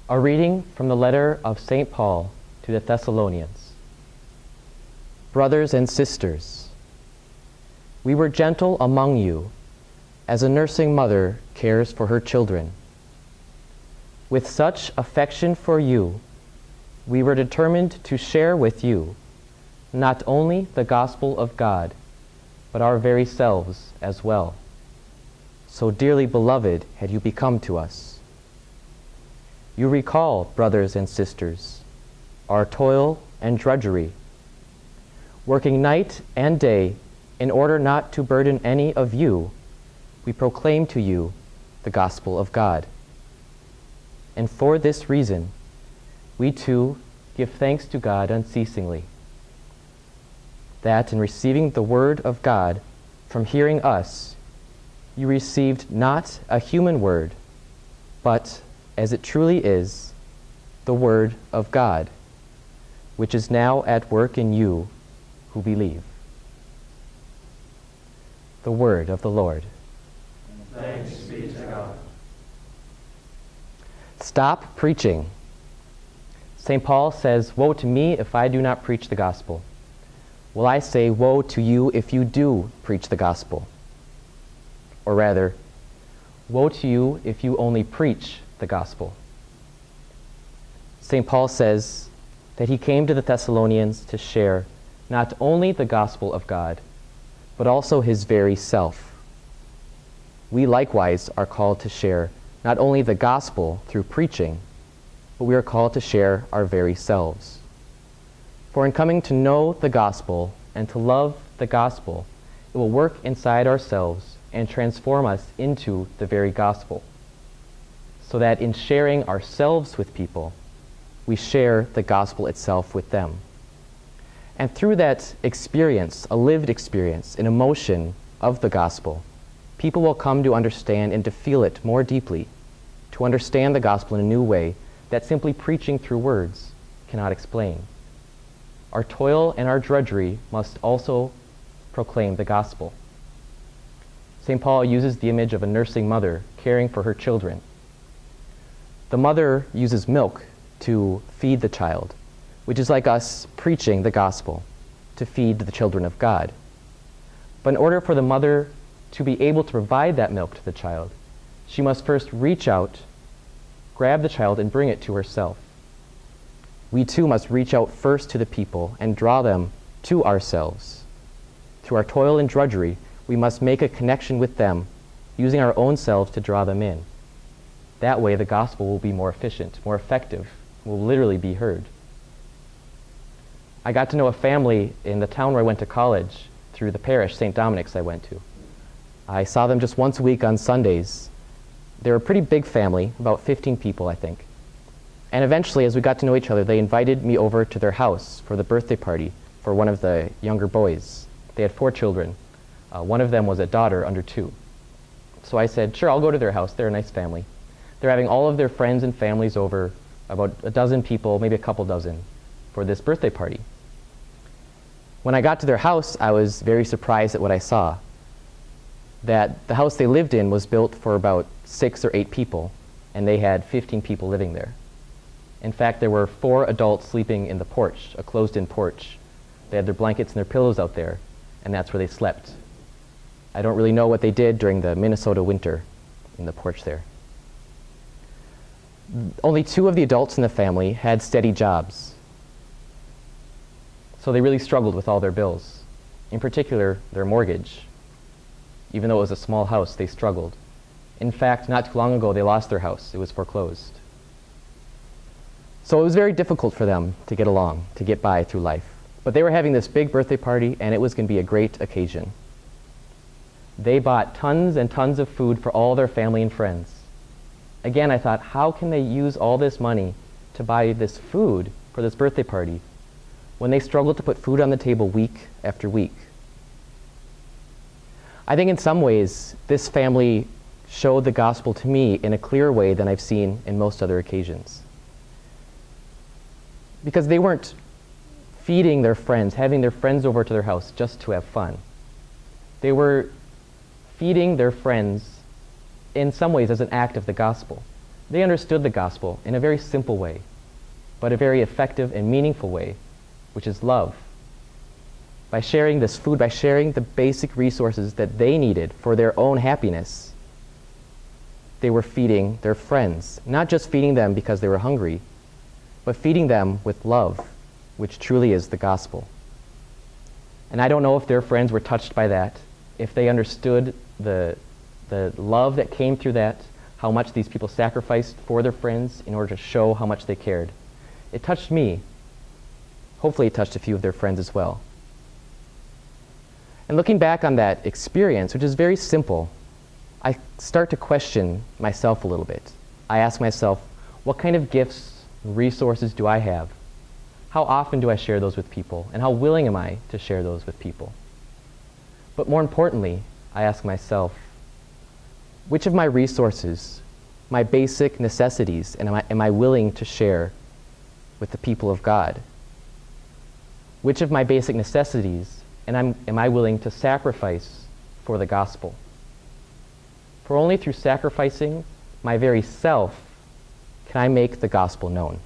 A reading from the letter of St. Paul to the Thessalonians. Brothers and sisters, we were gentle among you, as a nursing mother cares for her children. With such affection for you, we were determined to share with you not only the gospel of God, but our very selves as well. So dearly beloved had you become to us. You recall, brothers and sisters, our toil and drudgery, working night and day in order not to burden any of you. We proclaim to you the gospel of God. And for this reason, we too give thanks to God unceasingly, that in receiving the word of God from hearing us, you received not a human word, but, as it truly is, the word of God, which is now at work in you who believe. The word of the Lord. Thanks be to God. Stop preaching. St. Paul says, "Woe to me if I do not preach the gospel." Well, I say, woe to you if you do preach the gospel. Or rather, woe to you if you only preach the gospel. St. Paul says that he came to the Thessalonians to share not only the gospel of God, but also his very self. We likewise are called to share not only the gospel through preaching, but we are called to share our very selves. For in coming to know the gospel and to love the gospel, it will work inside ourselves and transform us into the very gospel, so that in sharing ourselves with people, we share the gospel itself with them. And through that experience, a lived experience, an emotion of the gospel, people will come to understand and to feel it more deeply, to understand the gospel in a new way that simply preaching through words cannot explain. Our toil and our drudgery must also proclaim the gospel. St. Paul uses the image of a nursing mother caring for her children. The mother uses milk to feed the child, which is like us preaching the gospel to feed the children of God. But in order for the mother to be able to provide that milk to the child, she must first reach out, grab the child, and bring it to herself. We too must reach out first to the people and draw them to ourselves. Through our toil and drudgery, we must make a connection with them, using our own selves to draw them in. That way the gospel will be more efficient, more effective, will literally be heard. I got to know a family in the town where I went to college through the parish, St. Dominic's I went to. I saw them just once a week on Sundays. They were a pretty big family, about 15 people, I think. And eventually, as we got to know each other, they invited me over to their house for the birthday party for one of the younger boys. They had 4 children. One of them was a daughter under 2. So I said, sure, I'll go to their house. They're a nice family. They're having all of their friends and families over, about a dozen people, maybe a couple dozen, for this birthday party. When I got to their house, I was very surprised at what I saw. That the house they lived in was built for about 6 or 8 people, and they had 15 people living there. In fact, there were 4 adults sleeping in the porch, a closed-in porch. They had their blankets and their pillows out there, and that's where they slept. I don't really know what they did during the Minnesota winter in the porch there. Only 2 of the adults in the family had steady jobs. So they really struggled with all their bills. In particular, their mortgage. Even though it was a small house, they struggled. In fact, not too long ago, they lost their house. It was foreclosed. So it was very difficult for them to get along, to get by through life. But they were having this big birthday party, and it was going to be a great occasion. They bought tons and tons of food for all their family and friends. Again, I thought, how can they use all this money to buy this food for this birthday party when they struggled to put food on the table week after week? I think in some ways, this family showed the gospel to me in a clearer way than I've seen in most other occasions. Because they weren't feeding their friends, having their friends over to their house just to have fun. They were feeding their friends in some ways as an act of the gospel. They understood the gospel in a very simple way, but a very effective and meaningful way, which is love. By sharing this food, by sharing the basic resources that they needed for their own happiness, they were feeding their friends, not just feeding them because they were hungry, but feeding them with love, which truly is the gospel. And I don't know if their friends were touched by that, if they understood the love that came through that, how much these people sacrificed for their friends in order to show how much they cared. It touched me. Hopefully it touched a few of their friends as well. And looking back on that experience, which is very simple, I start to question myself a little bit. I ask myself, what kind of gifts and resources do I have? How often do I share those with people? And how willing am I to share those with people? But more importantly, I ask myself, which of my resources, my basic necessities, and am I willing to share with the people of God? Which of my basic necessities am I willing to sacrifice for the gospel? For only through sacrificing my very self can I make the gospel known.